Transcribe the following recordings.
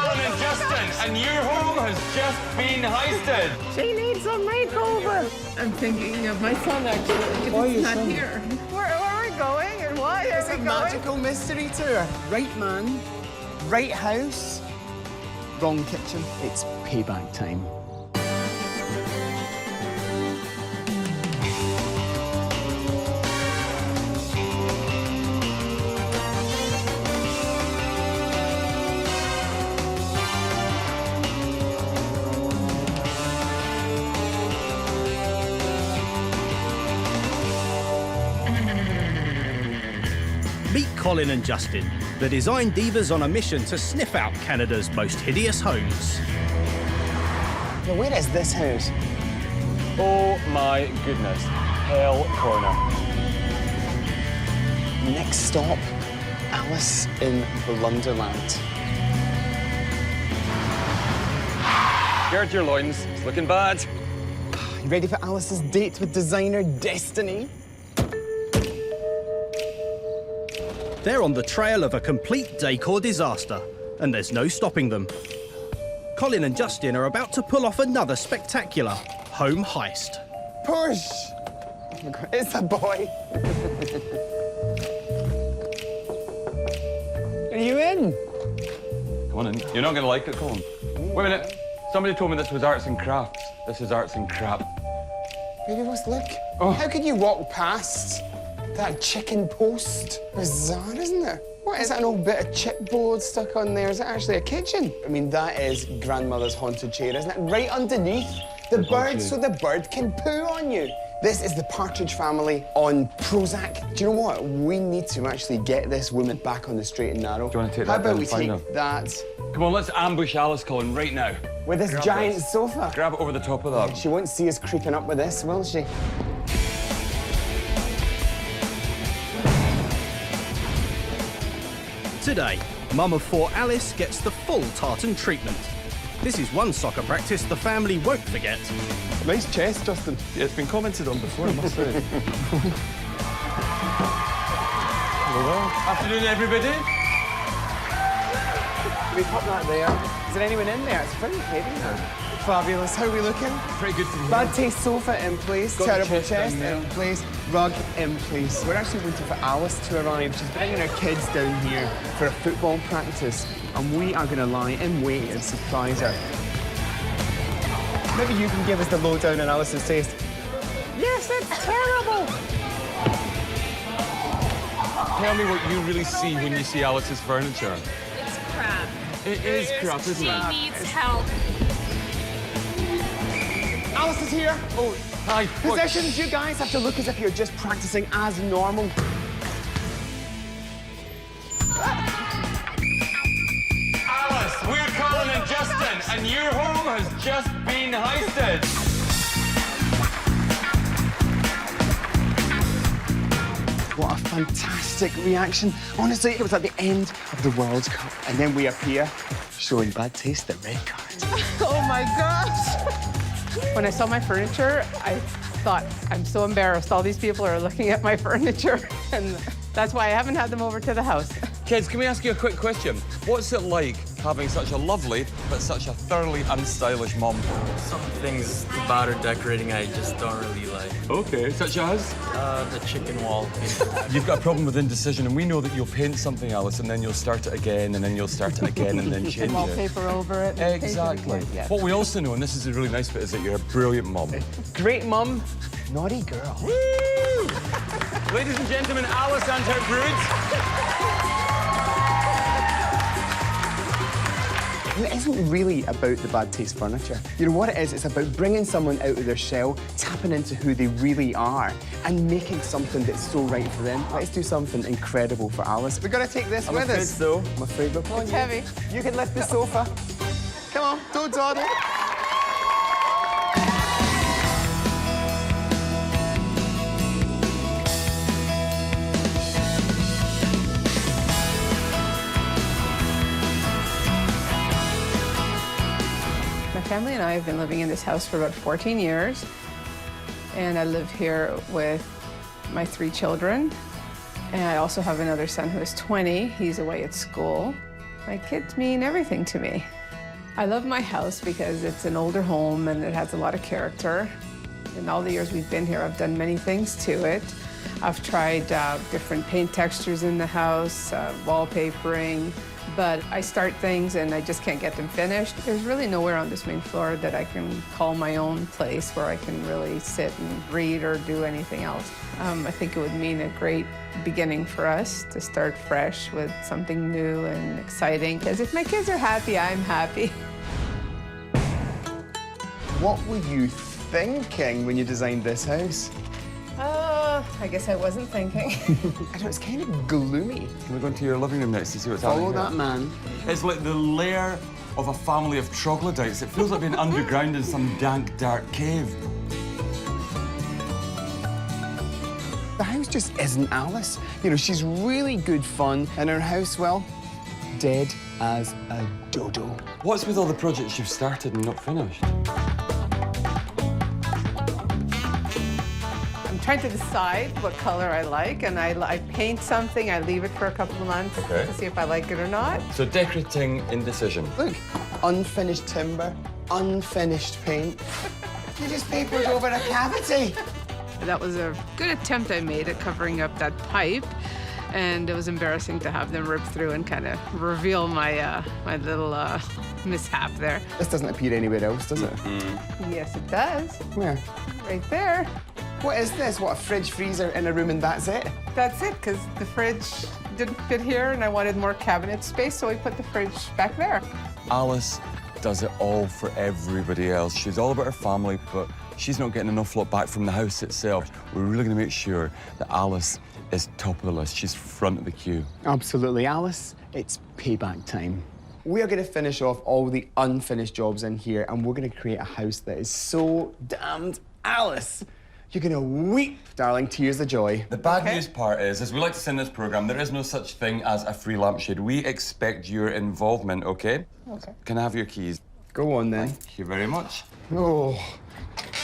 Colin and Justin, and your home has just been heisted. She needs a makeover. I'm thinking of my son, actually. Why He's your not son? here. Where are we going and why are It's we a going? magical mystery tour. Right man, right house, wrong kitchen. It's payback time. Meet Colin and Justin, the Design Divas on a mission to sniff out Canada's most hideous homes. Now, where is this house? Oh my goodness. Hell Corner. Next stop, Alice in Blunderland. Gird your loins. It's looking bad. You ready for Alice's date with designer Destiny? They're on the trail of a complete decor disaster, and there's no stopping them. Colin and Justin are about to pull off another spectacular home heist. Push! Oh my God, it's a boy. Are you in? Come on in. You're not going to like it, Colin. Wait a minute. Somebody told me this was arts and crafts. This is arts and crap. Baby, what's look? Oh. How could you walk past that chicken post? Bizarre, isn't it? What is that, an old bit of chipboard stuck on there? Is it actually a kitchen? I mean, that is grandmother's haunted chair, isn't it? Right underneath the bird, so the bird can poo on you. This is the Partridge Family on Prozac. Do you know what? We need to actually get this woman back on the straight and narrow. Do you want to take How that about down we and find take her? that Come on, let's ambush Alice, Colin, right now. with this Grab giant this. sofa? Grab it over the top of that. She won't see us creeping up with this, will she? Today, mum of four Alice gets the full tartan treatment. This is one soccer practice the family won't forget. Nice chest, Justin. Yeah, it's been commented on before, I must say. Hello. Afternoon, everybody. We pop that there. Is there anyone in there? It's very heavy now. Fabulous. How are we looking? Pretty good for you. Bad taste sofa in place. Got the Terrible chest chest down there. in place. Rug in place. We're actually waiting for Alice to arrive. She's bringing her kids down here for a football practice, and we are going to lie in wait and surprise her. Maybe you can give us the lowdown on Alice's taste. Yes, it's terrible. Tell me what you really see when you see Alice's furniture. It's crap. It is crap, isn't She it? needs help. Alice is here. Oh, hi. What? Positions, you guys have to look as if you're just practicing as normal. Alice, we're Colin and Justin, and your home has just been heisted. What a fantastic reaction. Honestly, it was at the end of the World Cup. And then we appear showing bad taste, the red card. Oh my gosh. When I saw my furniture, I thought, I'm so embarrassed. All these people are looking at my furniture. And that's why I haven't had them over to the house. Kids, can we ask you a quick question? What's it like having such a lovely but such a thoroughly unstylish mum? Some things about her decorating I just don't really like. Okay. Such as? The chicken wall. You've got a problem with indecision, and we know that you'll paint something, Alice, and then you'll start it again, and then you'll start it again, and then change it. Wallpaper over it. and paint it Exactly. again. Yeah. What we also know, and this is a really nice bit, is that you're a brilliant mum. Great mum, naughty girl. Woo! Ladies and gentlemen, Alice and her brood. It isn't really about the bad taste furniture. You know what it is? It's about bringing someone out of their shell, tapping into who they really are, and making something that's so right for them. Let's do something incredible for Alice. We're gonna take this with us. though. I'm afraid we're It's heavy. You can lift the sofa. Come on, don't dawdle. My family and I have been living in this house for about 14 years. And I live here with my 3 children. And I also have another son who is 20. He's away at school. My kids mean everything to me. I love my house because it's an older home and it has a lot of character. In all the years we've been here, I've done many things to it. I've tried different paint textures in the house, wallpapering, but I start things and I just can't get them finished. There's really nowhere on this main floor that I can call my own place where I can really sit and read or do anything else. I think it would mean a great beginning for us to start fresh with something new and exciting. Because if my kids are happy, I'm happy. What were you thinking when you designed this house? I guess I wasn't thinking. I know, it's kind of gloomy. Can we go into your living room next to see what's Follow happening that man. It's like the lair of a family of troglodytes. It feels like being underground in some dank, dark cave. The house just isn't Alice. You know, she's really good fun, and her house, well, dead as a dodo. What's with all the projects you've started and not finished? I'm trying to decide what color I like, and I paint something, I leave it for a couple of months to see if I like it or not. So decorating indecision. Look, unfinished timber, unfinished paint. You just papered over a cavity. That was a good attempt I made at covering up that pipe, and it was embarrassing to have them rip through and kind of reveal my my little mishap there. This doesn't appear anywhere else, does it? Yes, it does. Where? Right there. What is this? What, a fridge freezer in a room and that's it? That's it, because the fridge didn't fit here, and I wanted more cabinet space, so we put the fridge back there. Alice does it all for everybody else. She's all about her family, but she's not getting enough lot back from the house itself. We're really going to make sure that Alice is top of the list. She's front of the queue. Absolutely, Alice. It's payback time. We are going to finish off all the unfinished jobs in here, and we're going to create a house that is so damned Alice. You're going to weep, darling, tears of joy. The bad news part is, as we like to say in this programme, there is no such thing as a free lampshade. We expect your involvement, OK? Okay. Can I have your keys? Go on, then. Thank you very much. Oh,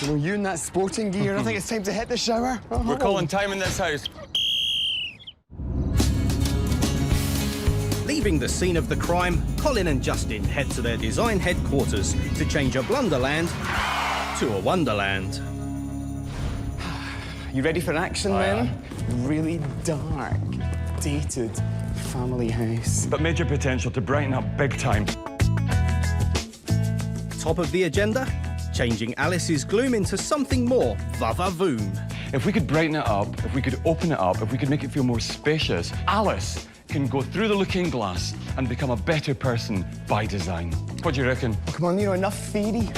you know, you in that sporting gear, I think it's time to hit the shower. We're calling time in this house. Leaving the scene of the crime, Colin and Justin head to their design headquarters to change a Blunderland to a Wonderland. You ready for action, then? Really dark, dated family house. But major potential to brighten up big time. Top of the agenda, changing Alice's gloom into something more va-va-voom. If we could brighten it up, if we could open it up, if we could make it feel more spacious, Alice can go through the looking glass and become a better person by design. What do you reckon? Oh, come on, you know, enough theory.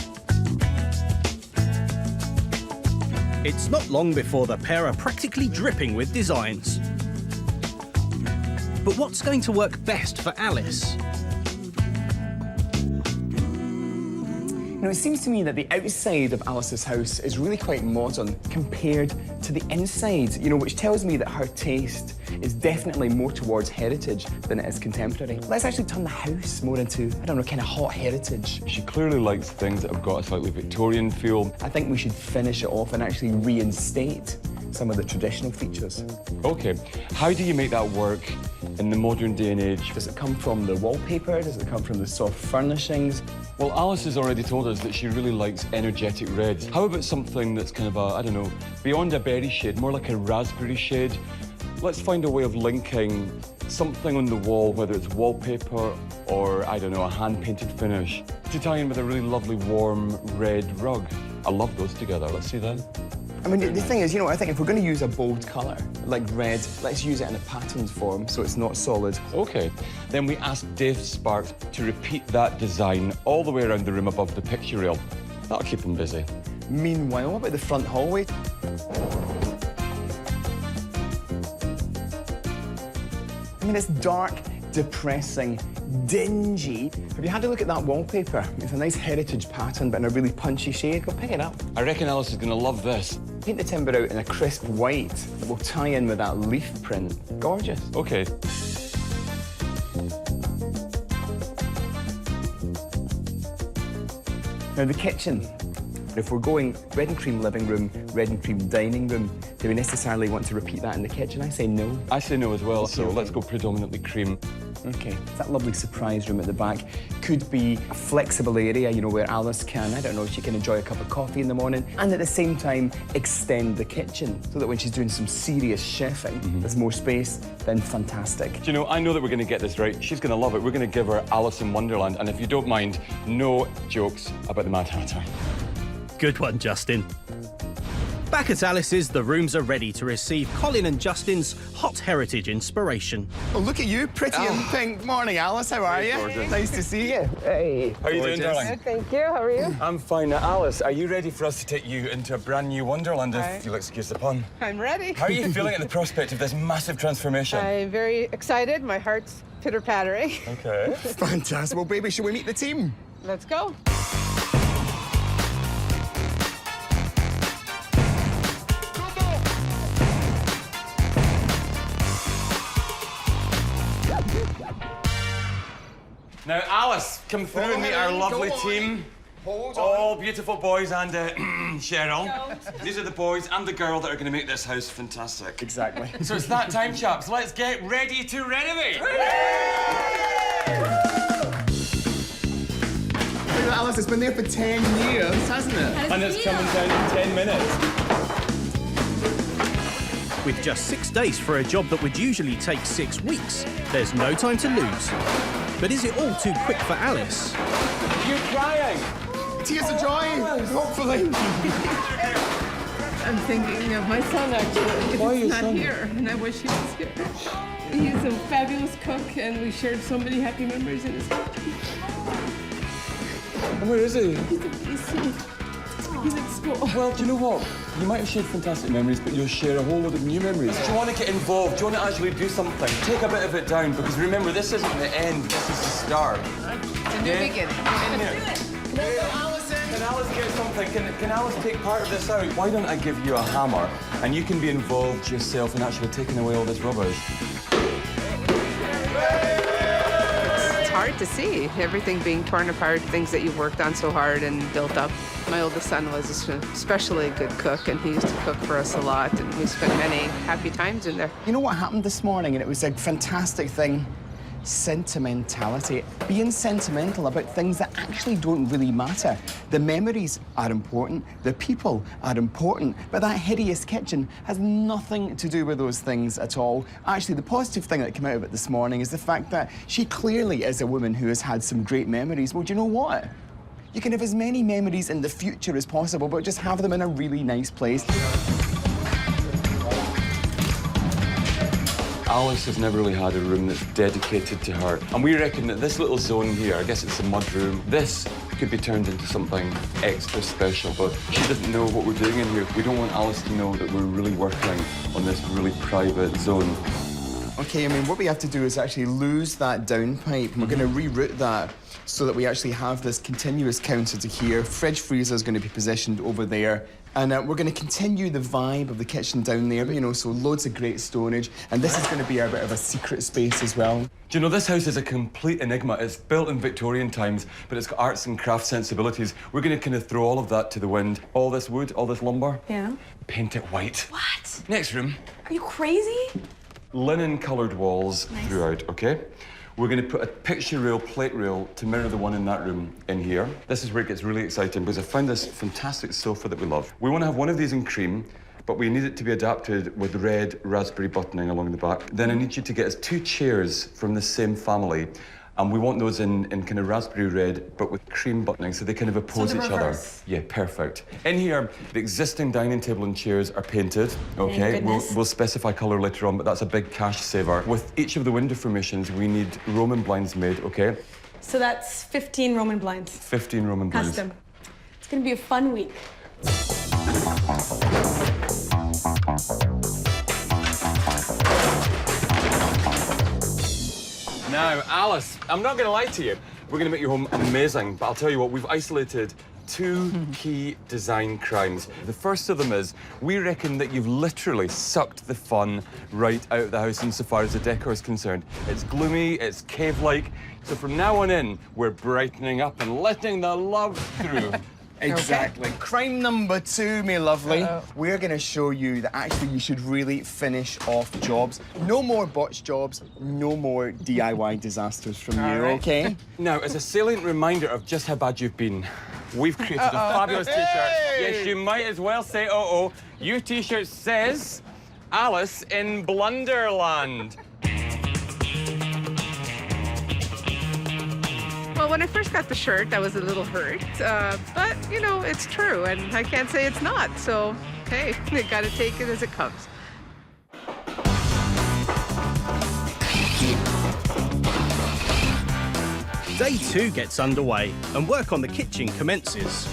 It's not long before the pair are practically dripping with designs. But what's going to work best for Alice? You know, it seems to me that the outside of Alice's house is really quite modern compared to the inside, you know, which tells me that her taste is definitely more towards heritage than it is contemporary. Let's actually turn the house more into, I don't know, kind of hot heritage. She clearly likes things that have got a slightly Victorian feel. I think we should finish it off and actually reinstate some of the traditional features. OK, how do you make that work in the modern day and age? Does it come from the wallpaper? Does it come from the soft furnishings? Well, Alice has already told us that she really likes energetic reds. How about something that's kind of a, I don't know, beyond a berry shade, more like a raspberry shade? Let's find a way of linking something on the wall, whether it's wallpaper or, I don't know, a hand-painted finish, to tie in with a really lovely warm red rug. I love those together. Let's see that. I mean, the thing is, you know, I think if we're going to use a bold colour, like red, let's use it in a patterned form so it's not solid. OK. Then we asked Dave Sparks to repeat that design all the way around the room above the picture rail. That'll keep him busy. Meanwhile, what about the front hallway? I mean, it's dark, depressing, dingy. Have you had a look at that wallpaper? It's a nice heritage pattern, but in a really punchy shade. Go pick it up. I reckon Alice is going to love this. Paint the timber out in a crisp white that will tie in with that leaf print. Gorgeous. OK. Now, the kitchen. If we're going red and cream living room, red and cream dining room, do we necessarily want to repeat that in the kitchen? I say no. I say no as well, so let's go predominantly cream. Okay, that lovely surprise room at the back could be a flexible area, you know, where Alice can, I don't know, she can enjoy a cup of coffee in the morning and at the same time extend the kitchen so that when she's doing some serious chefing, there's more space, then fantastic. Do you know, I know that we're going to get this right. She's going to love it. We're going to give her Alice in Wonderland, and if you don't mind, no jokes about the Mad Hatter. Good one, Justin. Back at Alice's, the rooms are ready to receive Colin and Justin's hot heritage inspiration. Oh, look at you, pretty in pink. Morning, Alice, how are you? gorgeous. Nice to see you. Hey. How are you doing, darling? Good, thank you. How are you? I'm fine. Now, Alice, are you ready for us to take you into a brand new Wonderland, Aye. if you'll excuse the pun? I'm ready. How are you feeling at the prospect of this massive transformation? I'm very excited. My heart's pitter-pattering. Okay. Fantastic. Well, baby, shall we meet the team? Let's go. Now, Alice, come through and meet our lovely team. Hold on. All beautiful boys and Cheryl. These are the boys and the girl that are going to make this house fantastic. Exactly. So it's that time, chaps. Let's get ready to renovate. Look at Alice, it's been there for 10 years, hasn't it? And it's coming down in 10 minutes. With just 6 days for a job that would usually take 6 weeks, there's no time to lose. But is it all too quick for Alice? You're crying. Tears of joy, hopefully. I'm thinking of my son, actually. Why He's your not son? here, and I wish he was here. He's a fabulous cook, and we shared so many happy memories in his kitchen. And where is he? He's at school. Well, do you know what? You might have shared fantastic memories, but you'll share a whole load of new memories. Do you want to get involved? Do you want to actually do something? Take a bit of it down, because remember, this isn't the end, this is the start. It's a new beginning. Come in here. Can Alice get something? Can Alice take part of this out? Why don't I give you a hammer, and you can be involved yourself in actually taking away all this rubbish? It's hard to see everything being torn apart, things that you've worked on so hard and built up. My oldest son was especially a good cook, and he used to cook for us a lot, and we spent many happy times in there. You know what happened this morning, and it was a fantastic thing? Sentimentality. Being sentimental about things that actually don't really matter. The memories are important, the people are important, but that hideous kitchen has nothing to do with those things at all. Actually, the positive thing that came out of it this morning is the fact that she clearly is a woman who has had some great memories. Well, do you know what? You can have as many memories in the future as possible, but just have them in a really nice place. Alice has never really had a room that's dedicated to her. And we reckon that this little zone here, I guess it's a mud room, this could be turned into something extra special, but she doesn't know what we're doing in here. We don't want Alice to know that we're really working on this really private zone. Okay, I mean, what we have to do is actually lose that downpipe, and we're going to reroute that so that we actually have this continuous counter to here. Fridge freezer is going to be positioned over there. And we're going to continue the vibe of the kitchen down there, but, you know, so loads of great storage. And this is going to be a bit of a secret space as well. Do you know, this house is a complete enigma. It's built in Victorian times, but it's got arts and craft sensibilities. We're going to kind of throw all of that to the wind. All this wood, all this lumber. Yeah. Paint it white. What? Next room. Are you crazy? Linen-coloured walls throughout, OK? We're going to put a picture rail, plate rail, to mirror the one in that room in here. This is where it gets really exciting, because I found this fantastic sofa that we love. We want to have one of these in cream, but we need it to be adapted with red raspberry buttoning along the back. Then I need you to get us 2 chairs from the same family, and we want those in kind of raspberry red, but with cream buttoning, so they kind of oppose each other. Yeah, perfect. In here, the existing dining table and chairs are painted, okay? We'll specify colour later on, but that's a big cash saver. With each of the window formations, we need Roman blinds made, okay? So that's 15 Roman blinds. 15 Roman blinds. Custom. It's gonna be a fun week. Now, Alice, I'm not going to lie to you. We're going to make your home amazing, but I'll tell you what, we've isolated 2 key design crimes. The first of them is, we reckon that you've literally sucked the fun right out of the house insofar as the decor is concerned. It's gloomy, it's cave-like, so from now on in, we're brightening up and letting the love through. Exactly. Okay. Crime number 2, me lovely. Uh-oh. We're going to show you that actually you should really finish off jobs. No more botched jobs, no more DIY disasters from you, right. okay? Now, as a salient reminder of just how bad you've been, we've created a fabulous T-shirt. Yes, you might as well say, uh-oh. Your T-shirt says, Alice in Blunderland. Well, when I first got the shirt, I was a little hurt. But, you know, it's true, and I can't say it's not. So, hey, you gotta take it as it comes. Day 2 gets underway and work on the kitchen commences.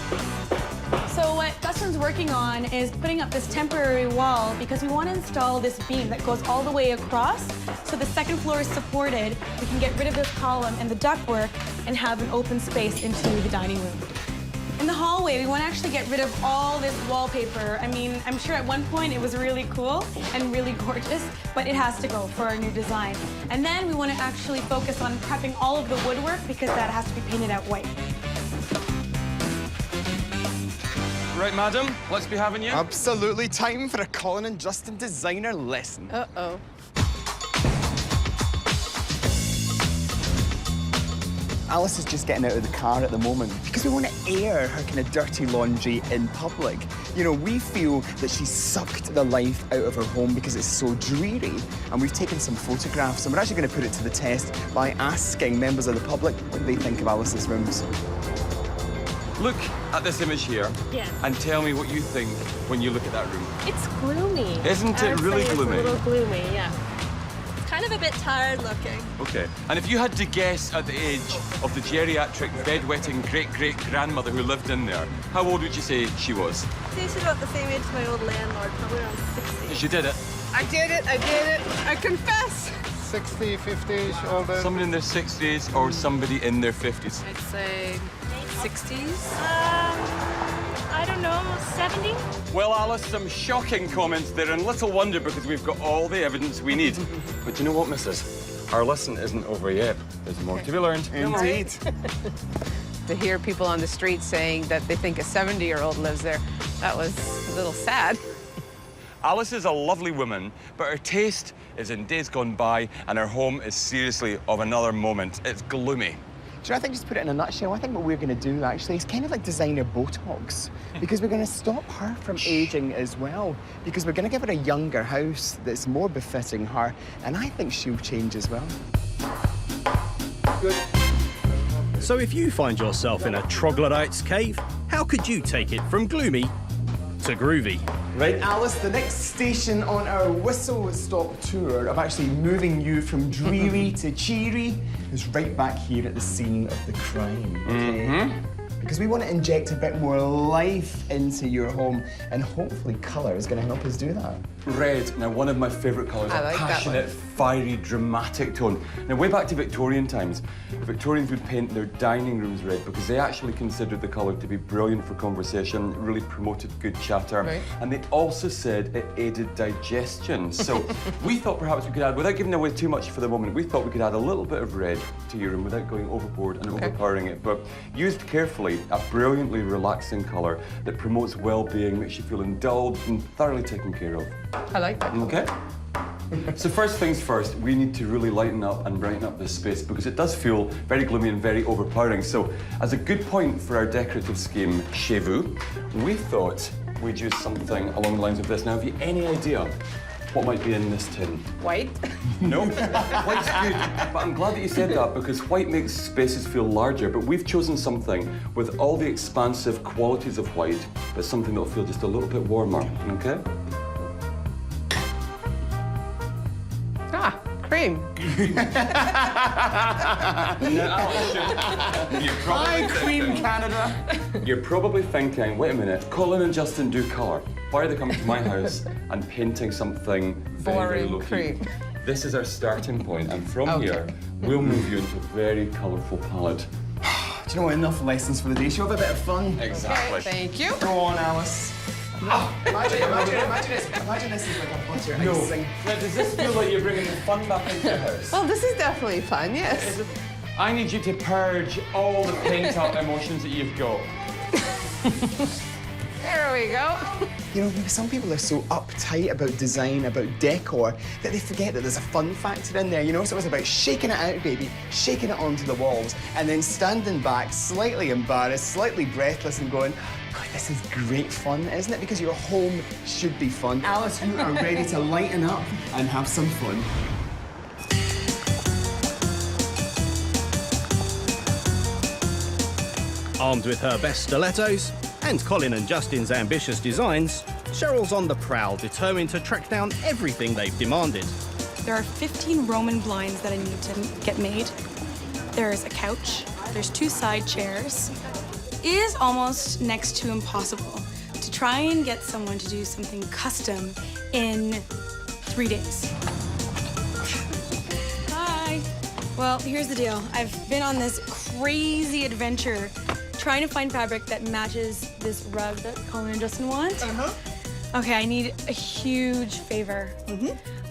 So what Dustin's working on is putting up this temporary wall because we want to install this beam that goes all the way across so the second floor is supported. We can get rid of this column and the ductwork and have an open space into the dining room. In the hallway, we want to actually get rid of all this wallpaper. I mean, I'm sure at one point it was really cool and really gorgeous, but it has to go for our new design. And then we want to actually focus on prepping all of the woodwork because that has to be painted out white. Right, madam, let's be having you. Absolutely time for a Colin and Justin designer lesson. Uh-oh. Alice is just getting out of the car at the moment because we want to air her kind of dirty laundry in public. You know, we feel that she's sucked the life out of her home because it's so dreary. And we've taken some photographs and we're actually going to put it to the test by asking members of the public what they think of Alice's rooms. Look at this image here. Yes. And tell me what you think when you look at that room. It's gloomy. Isn't it I would really say gloomy? It's a little gloomy, yeah. It's kind of a bit tired looking. Okay. And if you had to guess at the age of the geriatric bedwetting great-great-grandmother who lived in there, how old would you say she was? I think she's about the same age as my old landlord, probably around 60. She did it. I did it, I confess. 60, 50-ish, older. Somebody in their 60s or somebody in their 50s. I'd say 60s. I don't know, 70? Well, Alice, some shocking comments there, and little wonder because we've got all the evidence we need. But you know what, missus? Our lesson isn't over yet. There's more to be learned. Indeed. To hear people on the street saying that they think a 70-year-old lives there, that was a little sad. Alice is a lovely woman, but her taste is in days gone by, and her home is seriously of another moment. It's gloomy. Do you know, I think just put it in a nutshell, I think what we're going to do, actually, is kind of like designer Botox. Because we're going to stop her from aging as well. Because we're going to give her a younger house that's more befitting her. And I think she'll change as well. Good. So if you find yourself in a troglodyte's cave, how could you take it from gloomy to groovy? Right, Alice, the next station on our whistle-stop tour of actually moving you from dreary to cheery is right back here at the scene of the crime, okay? Because we want to inject a bit more life into your home, and hopefully colour is going to help us do that. Red, now one of my favourite colours, I like a that passionate, fiery, dramatic tone. Now, way back to Victorian times, Victorians would paint their dining rooms red because they actually considered the colour to be brilliant for conversation, really promoted good chatter, Right. and they also said it aided digestion. So we thought perhaps we could add, without giving away too much for the moment, we thought we could add a little bit of red to your room without going overboard and overpowering it. But used carefully, a brilliantly relaxing colour that promotes well-being, makes you feel indulged and thoroughly taken care of. I like that. Okay. So first things first, we need to really lighten up and brighten up this space because it does feel very gloomy and very overpowering. So as a good point for our decorative scheme, Chez Vous, we thought we'd use something along the lines of this. Now, have you any idea what might be in this tin? White. No, white's good, but I'm glad that you said that because white makes spaces feel larger, but we've chosen something with all the expansive qualities of white, but something that'll feel just a little bit warmer, okay? Ah, cream. Hi, Queen Canada. You're probably thinking, wait a minute, Colin and Justin do colour. Why are they coming to my house and painting something very Boring low-key? cream. This is our starting point, and from here, we'll move you into a very colourful palette. Do you know what? Enough lessons for the day. She'll have a bit of fun. Exactly. Thank you. Go on, Alice. Imagine this is like a butter icing. Now, does this feel like you're bringing the fun back into the house? Well, this is definitely fun, yes. I need you to purge all the pent-up emotions that you've got. There we go. You know, some people are so uptight about design, about decor, that they forget that there's a fun factor in there, you know? So it's about shaking it out, baby, shaking it onto the walls, and then standing back, slightly embarrassed, slightly breathless, and going, God, this is great fun, isn't it? Because your home should be fun. Alice, you are ready to lighten up and have some fun. Armed with her best stilettos and Colin and Justin's ambitious designs, Cheryl's on the prowl, determined to track down everything they've demanded. There are 15 Roman blinds that I need to get made. There's a couch, there's 2 side chairs. It is almost next to impossible to try and get someone to do something custom in 3 days. Hi. Well, here's the deal. I've been on this crazy adventure trying to find fabric that matches this rug that Colin and Justin want. Okay, I need a huge favor.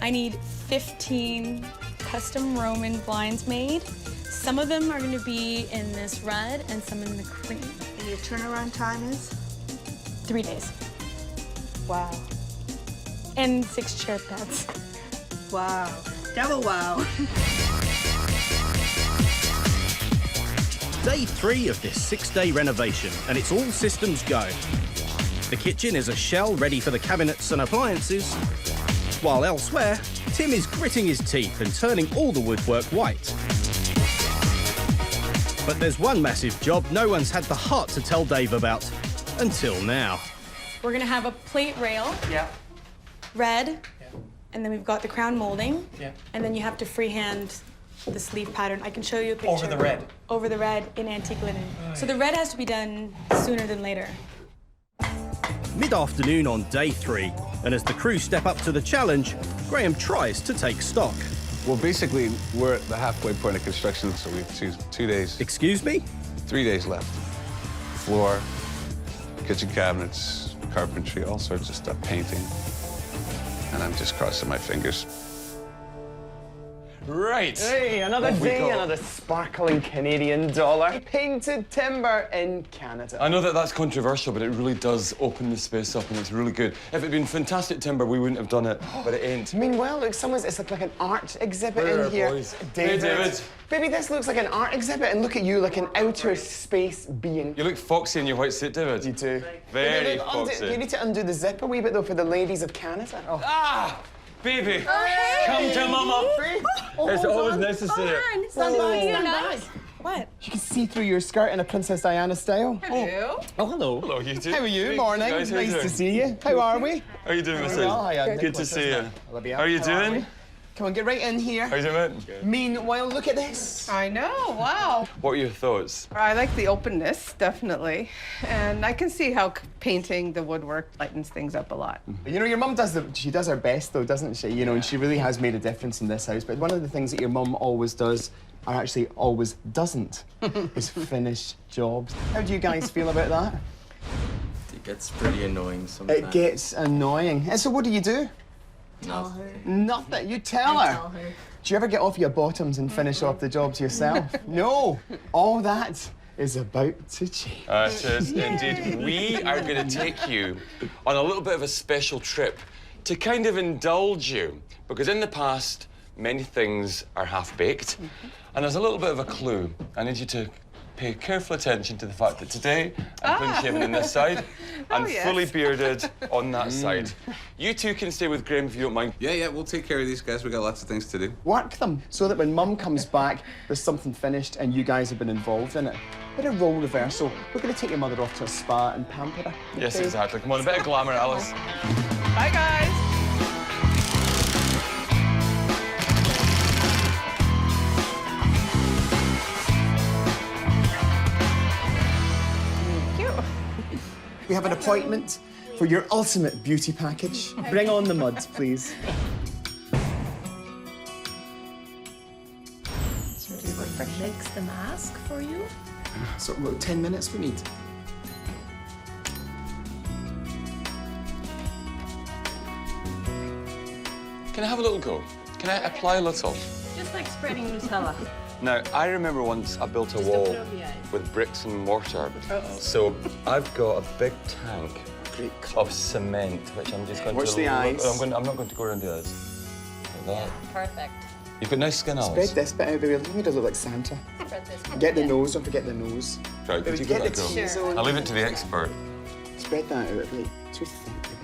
I need 15 custom Roman blinds made. Some of them are going to be in this red and some in the cream. And your turnaround time is? 3 days. Wow. And 6 chair pads. Wow. Double wow. Day 3 of this 6-day renovation, and it's all systems go. The kitchen is a shell ready for the cabinets and appliances, while elsewhere, Tim is gritting his teeth and turning all the woodwork white. But there's one massive job no one's had the heart to tell Dave about, until now. We're gonna have a plate rail. Yeah. Red. And then we've got the crown molding. And then you have to freehand the sleeve pattern. I can show you a picture. Over the red? Over the red in antique linen. So the red has to be done sooner than later. Mid-afternoon on day 3, and as the crew step up to the challenge, Graham tries to take stock. Well, basically, we're at the halfway point of construction, so we have 2 days. Excuse me? 3 days left. Floor, kitchen cabinets, carpentry, all sorts of stuff, painting. And I'm just crossing my fingers. Right. Hey, another day, another sparkling Canadian dollar. Painted timber in Canada. I know that that's controversial, but it really does open the space up, and it's really good. If it had been fantastic timber, we wouldn't have done it, but it ain't. Meanwhile, look, it's like an art exhibit Where are in here. boys? David. Hey, David. Baby, this looks like an art exhibit, and look at you, like an outer space being. You look foxy in your white suit, David. You do. Very Baby, look, foxy. you need to undo the zip a wee bit, though, for the ladies of Canada. Oh. Ah! Baby, hey. come to mama. It's always necessary. Stand by. What? You can see through your skirt in a Princess Diana style. Hello. Oh, hello. Hello, you two. How are you? Hey, Morning. guys, how you Nice doing? to see you. How are we? How are you doing, Mrs.? Well, hiya. Good to see you. Olivia, How are you we? doing? Come on, get right in here. How are you doing? Meanwhile, look at this. I know, wow. What are your thoughts? I like the openness, definitely. And I can see how painting the woodwork lightens things up a lot. You know, your mum does she does her best, though, doesn't she? You know, and she really has made a difference in this house. But one of the things that your mum always does, or actually always doesn't, is finish jobs. How do you guys feel about that? It gets pretty annoying sometimes. It gets annoying. And so what do you do? Tell her. Nothing. You tell her. Tell her. Do you ever get off your bottoms and finish off the jobs yourself? No. All that is about to change. It is indeed. We are going to take you on a little bit of a special trip to kind of indulge you, because in the past, many things are half-baked, and there's a little bit of a clue. I need you to pay careful attention to the fact that today I'm clean-shaven on this side and fully bearded on that side. You two can stay with Graham if you don't mind. Yeah, we'll take care of these guys. We've got lots of things to do. Work them so that when Mum comes back, there's something finished and you guys have been involved in it. Bit of role reversal. We're going to take your mother off to a spa and pamper her. Yes, okay? exactly. Come on, a bit of glamour, Alice. Bye, guys. We have an appointment for your ultimate beauty package. Bring on the muds, please. Fix the mask for you. So, about 10 minutes we need. Can I have a little go? Can I apply a little? Just like spreading Nutella. Now, I remember once I built a wall with bricks and mortar. So I've got a big tank of cement, which I'm just going Watch to... the eyes. I'm not going to go around the eyes. Like that. Perfect. You've got nice skin, Spread Alice. this bit out, baby. Look, it does look like Santa. Get the nose, don't forget the nose. Right, could you Get give the that a go? T-zone. I'll leave it to the expert. Spread that out, like, too thick, baby.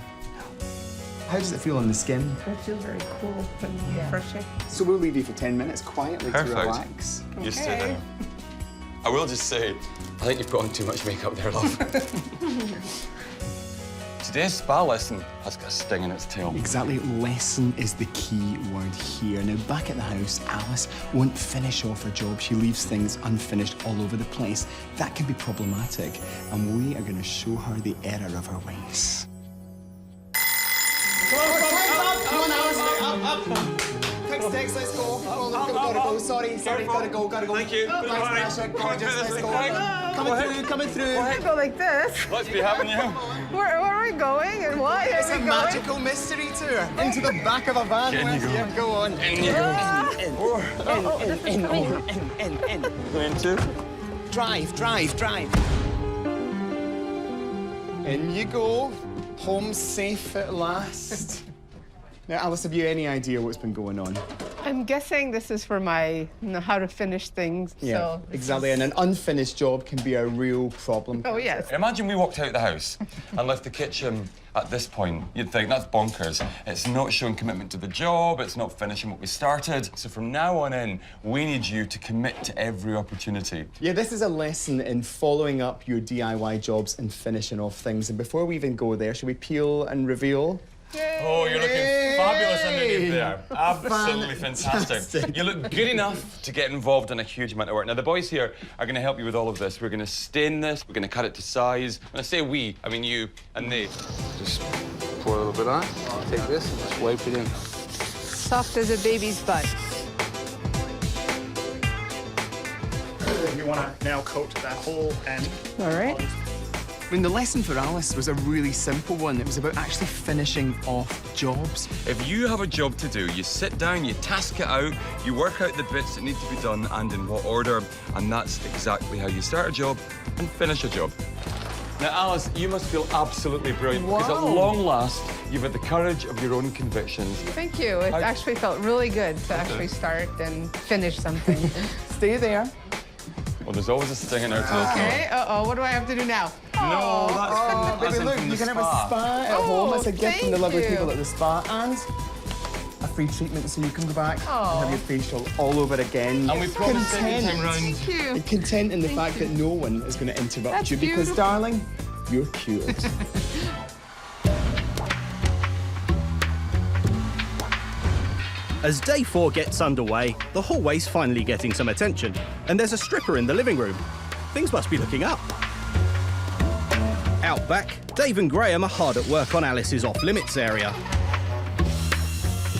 How does it feel on the skin? It feels very cool and refreshing. So we'll leave you for 10 minutes quietly to Perfect. relax. You stay there. I will just say, I think you've put on too much makeup there, love. Today's spa lesson has got a sting in its tail. Exactly, lesson is the key word here. Now, back at the house, Alice won't finish off her job. She leaves things unfinished all over the place. That can be problematic, and we are going to show her the error of her ways. Come on, Alice, up. Text, let's go. Gotta go. Sorry, gotta go. Thank you. Thanks, Tasha. Gorgeous, let's go. Coming through. I go like this. Let's be having you. Where are we going and why are It's we a going? magical mystery tour into the back of a van. In you go. Yeah, go on. In you go. In. Going to? Drive. In you go. Home safe at last. Now, Alice, have you any idea what's been going on? I'm guessing this is for my how to finish things. So exactly. And an unfinished job can be a real problem. Oh, yes. Imagine we walked out the house and left the kitchen at this point. You'd think, that's bonkers. It's not showing commitment to the job, it's not finishing what we started. So from now on in, we need you to commit to every opportunity. Yeah, this is a lesson in following up your DIY jobs and finishing off things. And before we even go there, should we peel and reveal? Oh, you're looking fabulous underneath there. Absolutely fantastic. You look good enough to get involved in a huge amount of work. Now, the boys here are going to help you with all of this. We're going to stain this, we're going to cut it to size. When I say we, I mean you and they. Just pour a little bit on. Take this and just wipe it in. Soft as a baby's butt. You want to now coat that whole end. All right. I mean, the lesson for Alice was a really simple one. It was about actually finishing off jobs. If you have a job to do, you sit down, you task it out, you work out the bits that need to be done and in what order, and that's exactly how you start a job and finish a job. Now, Alice, you must feel absolutely brilliant because at long last, you've had the courage of your own convictions. Thank you. It actually felt really good to actually start and finish something. Stay there. Well, there's always a sting in our tail. Okay. Uh-oh. What do I have to do now? No, that's Baby, look, you can have a spa at home. It's a gift from the lovely thank you. people at the spa. And a free treatment so you can go back and have your facial all over again. And we promise second time round. Thank you. And content in the fact that no one is going to interrupt That's you because, beautiful. darling, you're cured. As day 4 gets underway, the hallway's finally getting some attention, and there's a stripper in the living room. Things must be looking up. Out back, Dave and Graham are hard at work on Alice's off-limits area.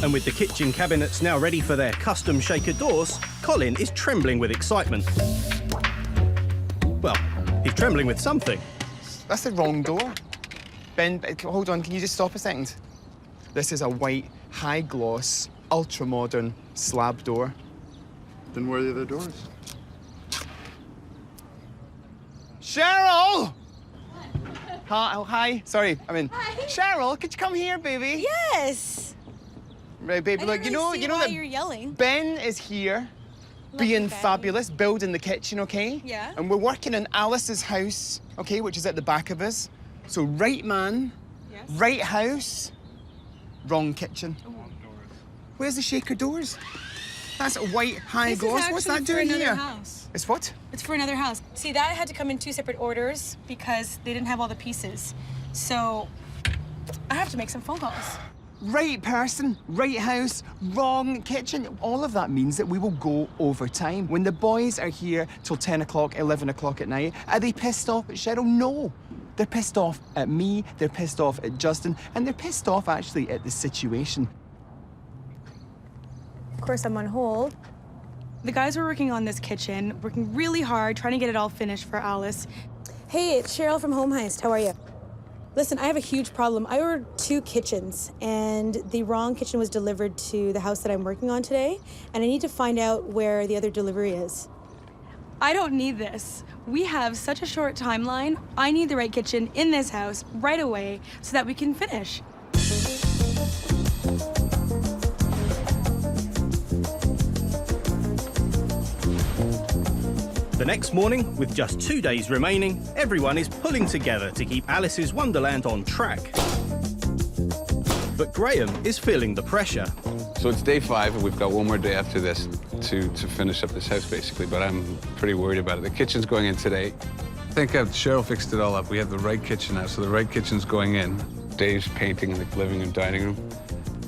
And with the kitchen cabinets now ready for their custom shaker doors, Colin is trembling with excitement. Well, he's trembling with something. That's the wrong door. Ben, hold on, can you just stop a second? This is a white, high-gloss, ultra-modern slab door. Then where are the other doors? Cheryl! Hi. Sorry, I mean, Cheryl, could you come here, baby? Yes. Right, baby. Look, you know that you're yelling. Ben is here, Lovely being Ben. fabulous, building the kitchen, okay? Yeah. And we're working in Alice's house, okay, which is at the back of us. So right man, Yes. right house, wrong kitchen. Where's the shaker doors? That's a white high This gloss. is What's that actually for doing another here? house. It's what? It's for another house. See, that had to come in 2 separate orders because they didn't have all the pieces. So I have to make some phone calls. Right person, right house, wrong kitchen. All of that means that we will go over time. When the boys are here till 10 o'clock, 11 o'clock at night, are they pissed off at Cheryl? No. They're pissed off at me, they're pissed off at Justin, and they're pissed off actually at the situation. Of course, I'm on hold. The guys were working on this kitchen, working really hard, trying to get it all finished for Alice. Hey, it's Cheryl from Heist. How are you? Listen, I have a huge problem. I ordered 2 kitchens, and the wrong kitchen was delivered to the house that I'm working on today, and I need to find out where the other delivery is. I don't need this. We have such a short timeline. I need the right kitchen in this house right away so that we can finish. The next morning, with just 2 days remaining, everyone is pulling together to keep Alice's Wonderland on track. But Graham is feeling the pressure. So it's day 5, and we've got one more day after this to finish up this house, basically, but I'm pretty worried about it. The kitchen's going in today. I think Cheryl fixed it all up. We have the right kitchen now, so the right kitchen's going in. Dave's painting in the living and dining room.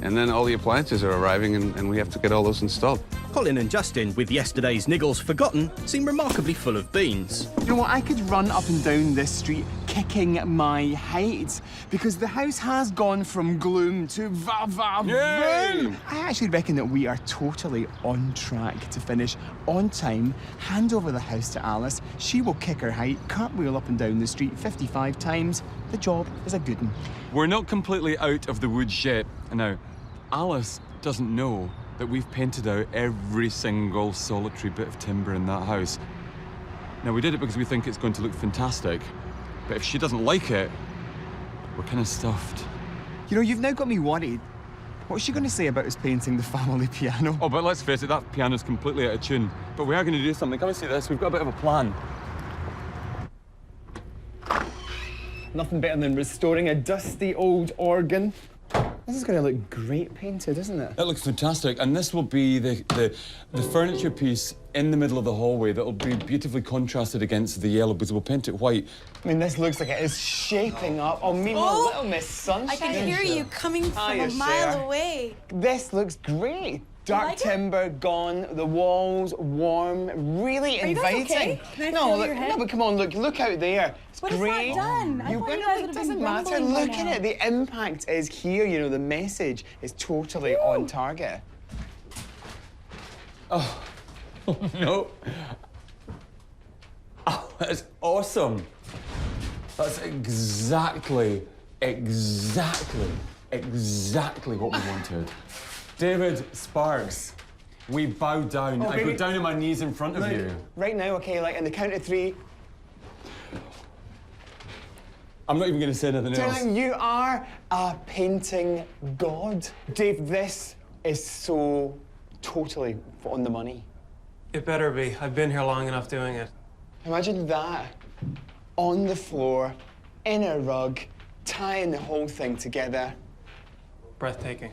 And then all the appliances are arriving, and we have to get all those installed. Colin and Justin, with yesterday's niggles forgotten, seem remarkably full of beans. You know what? I could run up and down this street kicking my height because the house has gone from gloom to vroom. I actually reckon that we are totally on track to finish on time, hand over the house to Alice. She will kick her height, cartwheel up and down the street 55 times. The job is a good one. We're not completely out of the woods yet. Now, Alice doesn't know that we've painted out every single solitary bit of timber in that house. Now, we did it because we think it's going to look fantastic, but if she doesn't like it, we're kind of stuffed. You know, you've now got me worried. What's she going to say about us painting the family piano? Oh, but let's face it, that piano's completely out of tune. But we are going to do something. Come and see this. We've got a bit of a plan. Nothing better than restoring a dusty old organ. This is going to look great painted, isn't it? It looks fantastic, and this will be the furniture piece in the middle of the hallway that will be beautifully contrasted against the yellow because we'll paint it white. I mean, this looks like it is shaping up. Oh, meanwhile, little Miss Sunshine. I can hear you coming from a mile away. This looks great. Dark timber gone, the walls warm, really inviting. Okay? Can I feel your head? No, but come on, look out there. It's But great. it's not done. I thought you guys would have doesn't been matter. grumbling by Look at now. it. The impact is here. You know, the message is totally on target. Oh, no. Oh, that's awesome. That's exactly what we wanted. David Sparks, we bow down. I go down on my knees in front of you. Right now, okay, like in the count of 3. I'm not even going to say anything else. Darling, you are a painting god. Dave, this is so totally on the money. It better be. I've been here long enough doing it. Imagine that on the floor, in a rug, tying the whole thing together. Breathtaking.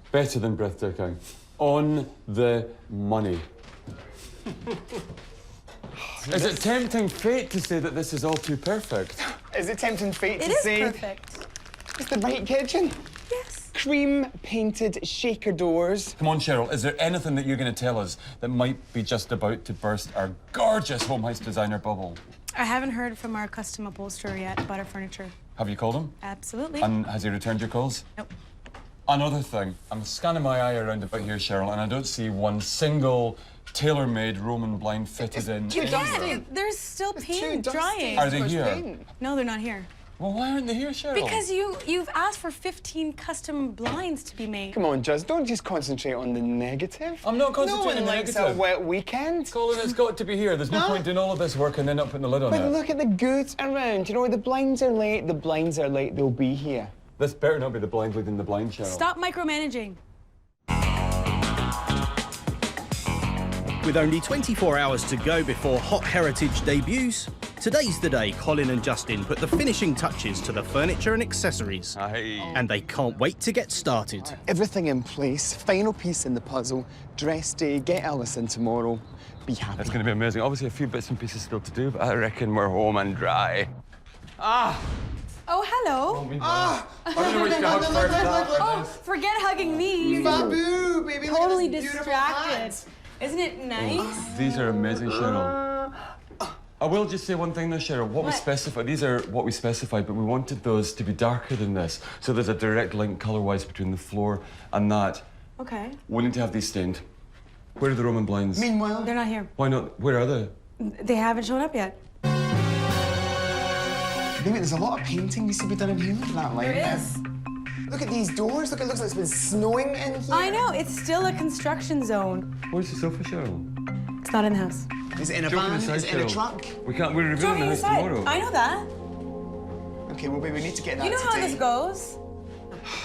Better than breathtaking. On the money. Is it tempting fate to say that this is all too perfect? Is it tempting fate to It say is perfect. it's the right kitchen? Yes. Cream-painted shaker doors. Come on, Cheryl, is there anything that you're going to tell us that might be just about to burst our gorgeous home heist designer bubble? I haven't heard from our custom upholsterer yet about our furniture. Have you called him? Absolutely. And has he returned your calls? Nope. Another thing, I'm scanning my eye around about here, Cheryl, and I don't see one single tailor-made Roman blind fitted in. too dusty. Yeah, there's still paint Too drying. dusty. Are they Too much here? paint. No, they're not here. Well, why aren't they here, Cheryl? Because you've asked for 15 custom blinds to be made. Come on, Juz, don't just concentrate on the negative. I'm not concentrating no on one the likes negative. a wet weekend. Colin, it's got to be here. There's no point doing all of this work and then not putting the lid on But it. look at the goods around. You know, the blinds are late, they'll be here. This better not be the blind leading the blind, Cheryl. Stop micromanaging. With only 24 hours to go before Hot Heritage debuts, today's the day Colin and Justin put the finishing touches to the furniture and accessories. Aye. And they can't wait to get started. Everything in place, final piece in the puzzle, dress day, get Alice in tomorrow, be happy. It's going to be amazing. Obviously, a few bits and pieces still to do, but I reckon we're home and dry. Oh, hello. I don't know which to hug first. Oh, forget hugging me. Babu, baby, Totally look at this beautiful distracted. hat. Isn't it nice? These are amazing, Cheryl. I will just say one thing though, Cheryl. What we specified, these are what we specified, but we wanted those to be darker than this. So there's a direct link colour-wise between the floor and that. Okay. We need to have these stained. Where are the Roman blinds? Meanwhile, They're not here. Why not? Where are they? They haven't shown up yet. Maybe there's a lot of painting needs to be done in here. Look at that light. There is. Look at these doors. Look, it looks like it's been snowing in here. I know, it's still a construction zone. Where's the sofa, Cheryl? It's not in the house. Is it in a Jump van? inside, Is it in a Cheryl. truck? We're revealing the house tomorrow. I know that. Okay, well, we need to get that You know today. how this goes.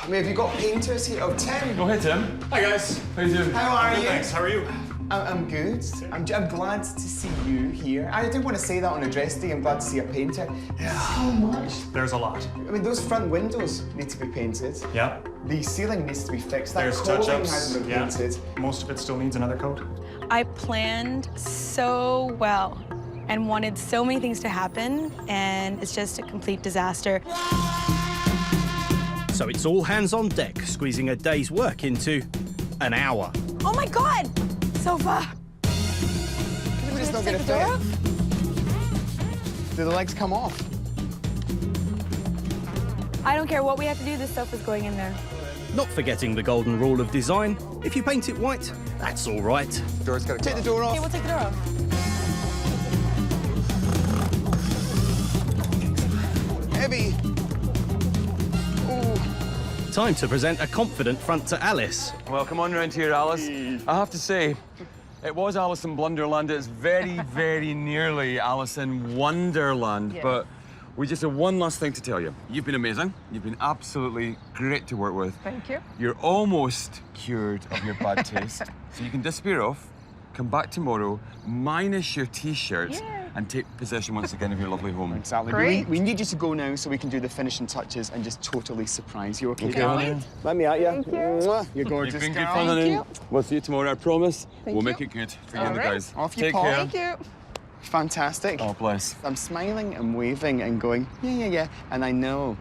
I mean, have you got painters here? Oh, Tim. Go ahead, Tim. Hi, guys. How you doing? How are Good, you? thanks. How are you? I'm good. I'm glad to see you here. I didn't want to say that on a dress day. I'm glad to see a painter. Yeah. So much. There's a lot. I mean, those front windows need to be painted. Yeah. The ceiling needs to be fixed. That There's ceiling touch-ups. hasn't been Yeah. painted. Most of it still needs another coat. I planned so well and wanted so many things to happen, and it's just a complete disaster. So it's all hands on deck, squeezing a day's work into an hour. Oh my God! Sofa! It's not Take gonna the door fit. off? Do the legs come off? I don't care what we have to do, this sofa's going in there. Not forgetting the golden rule of design. If you paint it white, that's all right. Door's gotta take the door off. Okay, we'll take the door off. Heavy. Time to present a confident front to Alice. Well, come on round here, Alice. I have to say, it was Alice in Blunderland. It's very, very nearly Alice in Wonderland. Yes. But we just have one last thing to tell you. You've been amazing. You've been absolutely great to work with. Thank you. You're almost cured of your bad taste. So you can disappear off, come back tomorrow, minus your T-shirt, Yay. and take possession once again of your lovely home. Exactly. Great. We need you to go now so we can do the finishing touches and just totally surprise you, okay? Okay, darling? honey. Let me at you. Thank you. Mwah. You're gorgeous, You've been good girl. fun, Thank honey. you. We'll see you tomorrow, I promise. Thank We'll you. make it good for you All and the right. guys. Off you Take pop. care. Thank you. Fantastic. Oh, bless. I'm smiling and waving and going, yeah. And I know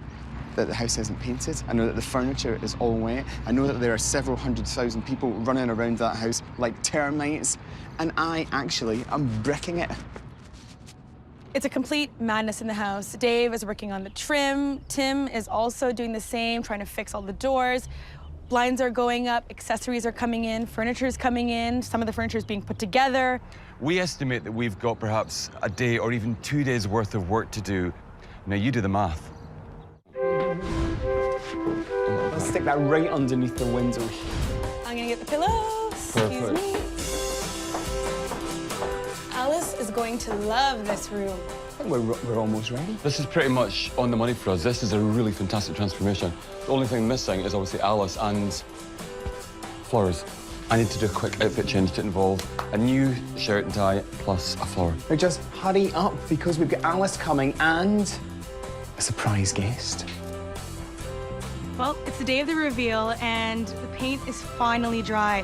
that the house isn't painted. I know that the furniture is all wet. I know that there are several 100,000 people running around that house like termites. And I actually am bricking it. It's a complete madness in the house. Dave is working on the trim. Tim is also doing the same, trying to fix all the doors. Blinds are going up, accessories are coming in, furniture is coming in, some of the furniture is being put together. We estimate that we've got perhaps a day or even 2 days worth of work to do. Now, you do the math. Let's stick that right underneath the window. I'm gonna get the pillows. Excuse Perfect. me. Alice is going to love this room. I think we're almost ready. This is pretty much on the money for us. This is a really fantastic transformation. The only thing missing is obviously Alice and flowers. I need to do a quick outfit change to involve a new shirt and tie plus a flower. Now just hurry up because we've got Alice coming and a surprise guest. Well, it's the day of the reveal and the paint is finally dry.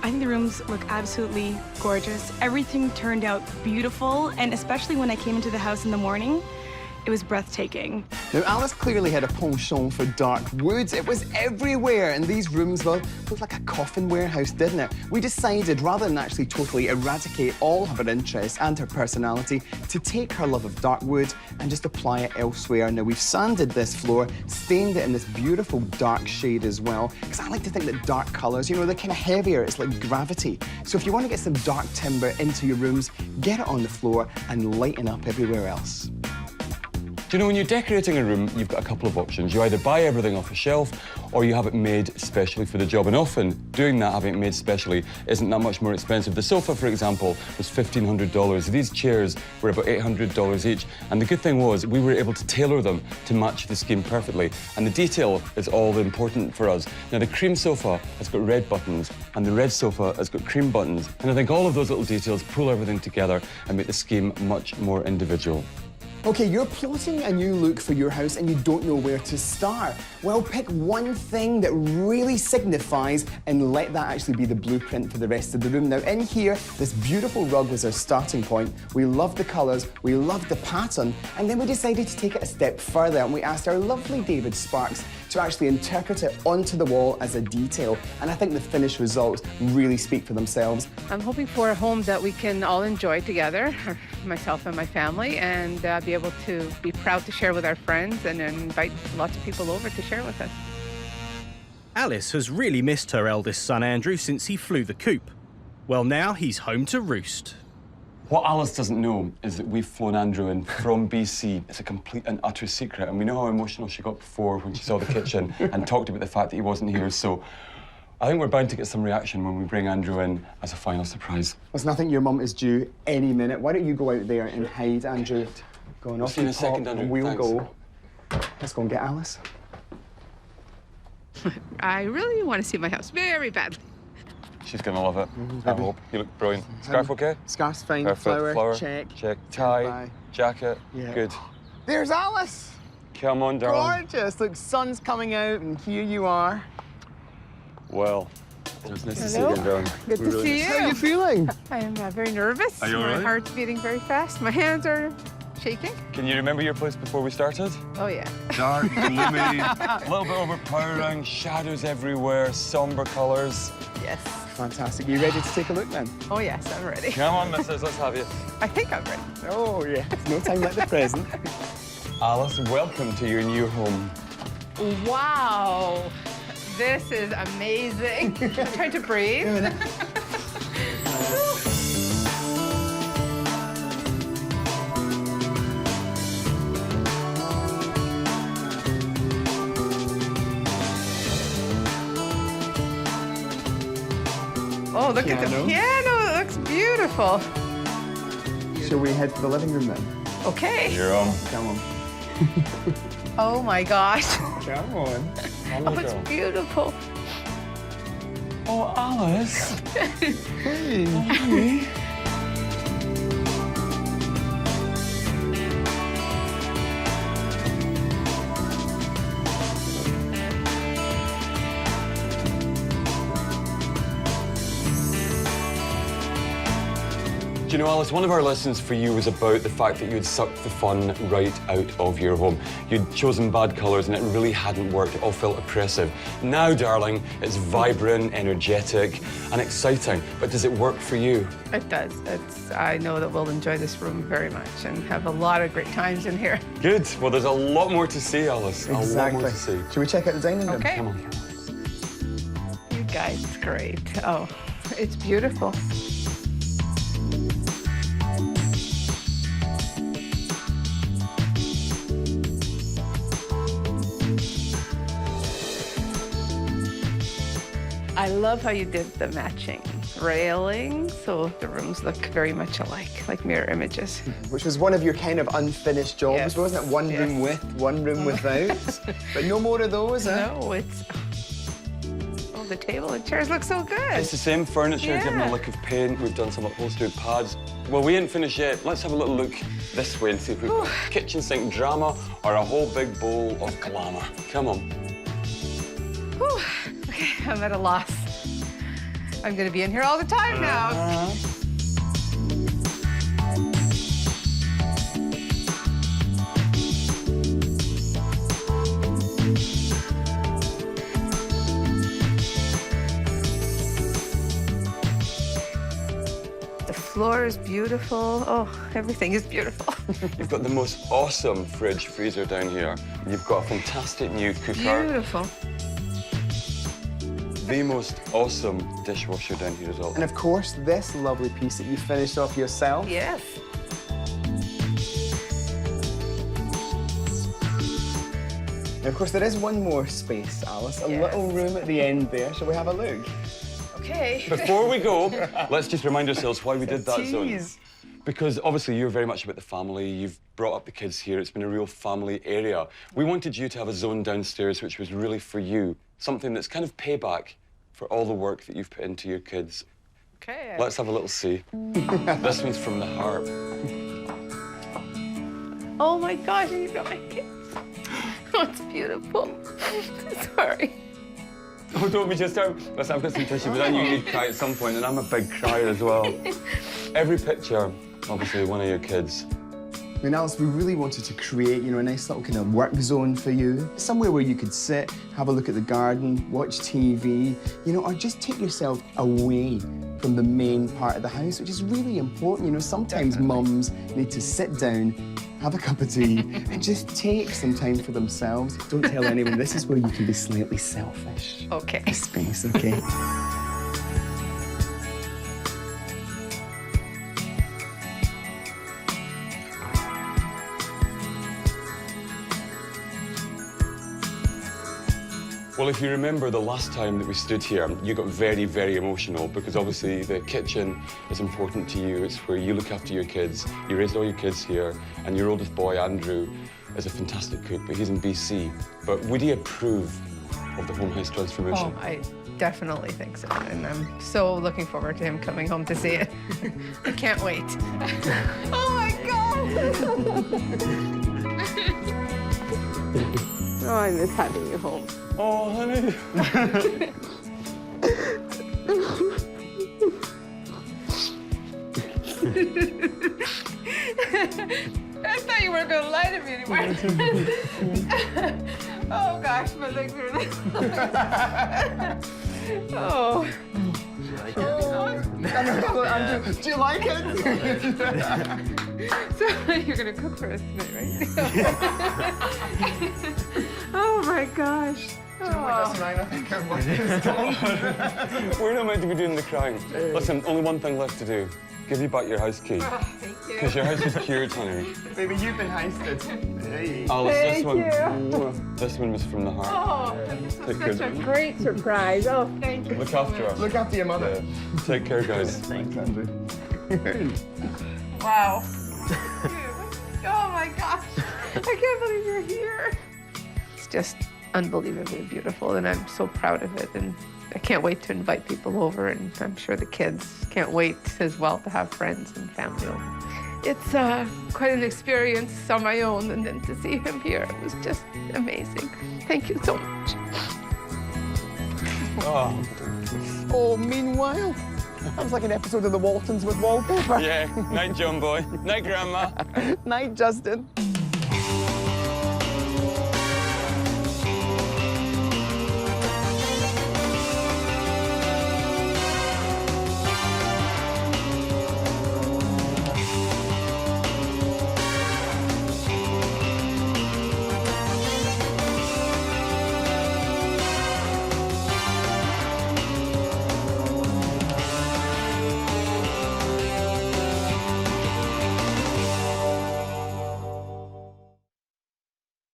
I think the rooms look absolutely gorgeous. Everything turned out beautiful, and especially when I came into the house in the morning, it was breathtaking. Now, Alice clearly had a penchant for dark woods. It was everywhere, and these rooms, well, looked like a coffin warehouse, didn't it? We decided, rather than actually totally eradicate all of her interests and her personality, to take her love of dark wood and just apply it elsewhere. Now, we've sanded this floor, stained it in this beautiful dark shade as well, because I like to think that dark colours, you know, they're kind of heavier. It's like gravity. So if you want to get some dark timber into your rooms, get it on the floor and lighten up everywhere else. Do you know, when you're decorating a room, you've got a couple of options. You either buy everything off a shelf or you have it made specially for the job. And often, doing that, having it made specially, isn't that much more expensive. The sofa, for example, was $1,500. These chairs were about $800 each. And the good thing was, we were able to tailor them to match the scheme perfectly. And the detail is all important for us. Now, the cream sofa has got red buttons, and the red sofa has got cream buttons. And I think all of those little details pull everything together and make the scheme much more individual. Okay, you're plotting a new look for your house and you don't know where to start. Well, pick one thing that really signifies and let that actually be the blueprint for the rest of the room. Now, in here, this beautiful rug was our starting point. We loved the colours, we loved the pattern, and then we decided to take it a step further and we asked our lovely David Sparks to actually interpret it onto the wall as a detail. And I think the finished results really speak for themselves. I'm hoping for a home that we can all enjoy together, myself and my family, and be able to be proud to share with our friends and invite lots of people over to share with us. Alice has really missed her eldest son Andrew since he flew the coop. Well, now he's home to roost. What Alice doesn't know is that we've flown Andrew in from BC. It's a complete and utter secret, and we know how emotional she got before when she saw the kitchen and talked about the fact that he wasn't here, so I think we're bound to get some reaction when we bring Andrew in as a final surprise. Listen, I think your mum is due any minute. Why don't you go out there and hide, Andrew? Going off See you in a the top, second, Andrew. and we'll Thanks. go. Let's go and get Alice. I really want to see my house very badly. She's gonna love it. I hope. You look brilliant. Scarf okay? Scarf's fine. Perfect. Flower, check. Check. Tie. Bye. Jacket. Yeah. Good. There's Alice. Come on, darling. Gorgeous. Look, sun's coming out, and here you are. Well, it's nice to see you Hello. again, darling. Good to see you. How are you feeling? I am very nervous. Are you all My right? heart's beating very fast. My hands are shaking. Can you remember your place before we started? Oh, yeah. Dark, gloomy, a little bit overpowering, shadows everywhere, somber colours. Yes. Fantastic. You ready to take a look then? Oh, yes, I'm ready. Come on, missus, let's have you. I think I'm ready. Oh, yeah. No time like the present. Alice, welcome to your new home. Wow. This is amazing. I'm trying to breathe. Oh, look at the Piano. piano. It looks beautiful. Shall we head for the living room then? Okay. You're on. Come on. Oh, my gosh. Come on. Oh, it's beautiful. Oh, Alice. Hey. Do you know, Alice, one of our lessons for you was about the fact that you'd sucked the fun right out of your home. You'd chosen bad colours and it really hadn't worked. It all felt oppressive. Now, darling, it's vibrant, energetic and exciting. But does it work for you? It does. I know that we'll enjoy this room very much and have a lot of great times in here. Good. Well, there's a lot more to see, Alice. A lot more to see. Shall we check out the dining room? Okay. Come on. You guys, it's great. Oh, it's beautiful. I love how you did the matching railing, so the rooms look very much alike, like mirror images. Which was one of your kind of unfinished jobs, Yes. wasn't it? One room with, one room without. But no more of those, huh? No, it's... Oh, the table and chairs look so good. It's the same furniture, given a Yeah. look of paint. We've done some upholstered pads. Well, we ain't finished yet. Let's have a little look this way and see if we've got kitchen sink drama or a whole big bowl of glamour. Come on. Whew. Okay, I'm at a loss. I'm gonna be in here all the time now. The floor is beautiful. Oh, everything is beautiful. You've got the most awesome fridge freezer down here. You've got a fantastic new cooker. Beautiful. The most awesome dishwasher down here as well. And of course, this lovely piece that you finished off yourself. Yes. And of course, there is one more space, Alice. A Yes. little room at the end there. Shall we have a look? Okay. Before we go, let's just remind ourselves why we did that zone. Tease. Because obviously you're very much about the family. You've brought up the kids here. It's been a real family area. We wanted you to have a zone downstairs which was really for you. Something that's kind of payback for all the work that you've put into your kids. Okay. Let's have a little see. This one's from the heart. Oh my gosh, you got my kids. Oh, it's beautiful. Sorry. Oh, don't be just out. Listen, I've got some tissue, but I knew you'd cry at some point, and I'm a big crier as well. Every picture, obviously, one of your kids. I mean, Alice, we really wanted to create, a nice little kind of work zone for you. Somewhere where you could sit, have a look at the garden, watch TV, or just take yourself away from the main part of the house, which is really important. Sometimes mums need to sit down, have a cup of tea, and just take some time for themselves. Don't tell anyone. This is where you can be slightly selfish. Okay. Space, okay? Well, if you remember the last time that we stood here, you got very, very emotional because obviously the kitchen is important to you. It's where you look after your kids. You raised all your kids here, and your oldest boy, Andrew, is a fantastic cook, but he's in BC. But would he approve of the home house transformation? Oh, I definitely think so, and I'm so looking forward to him coming home to see it. I can't wait. Oh my God! Oh, I miss having you home. Oh, honey. I thought you weren't going to lie to me anymore. Oh gosh, my legs are really. Oh. Do you like it? So you're gonna cook for us tonight, right? Oh my gosh. We're not meant to be doing the crying. Listen, only one thing left to do. Give you back your house key. Oh, thank you. Because your house is cured, honey. Baby, you've been heisted. Hey. Alice, Thank this one was from the heart. Oh, this was Take care. such a great surprise. Oh, thank you. Look after us. Look after your mother. Yeah. Take care, guys. Thanks, Andrew. Wow. Oh my gosh. I can't believe you're here. It's just unbelievably beautiful, and I'm so proud of it. And I can't wait to invite people over, and I'm sure the kids can't wait as well to have friends and family over. It's quite an experience on my own, and then to see him here, it was just amazing. Thank you so much. Oh, meanwhile, that was like an episode of The Waltons with wallpaper. Yeah. Night, John boy. Night, Grandma. Night, Justin.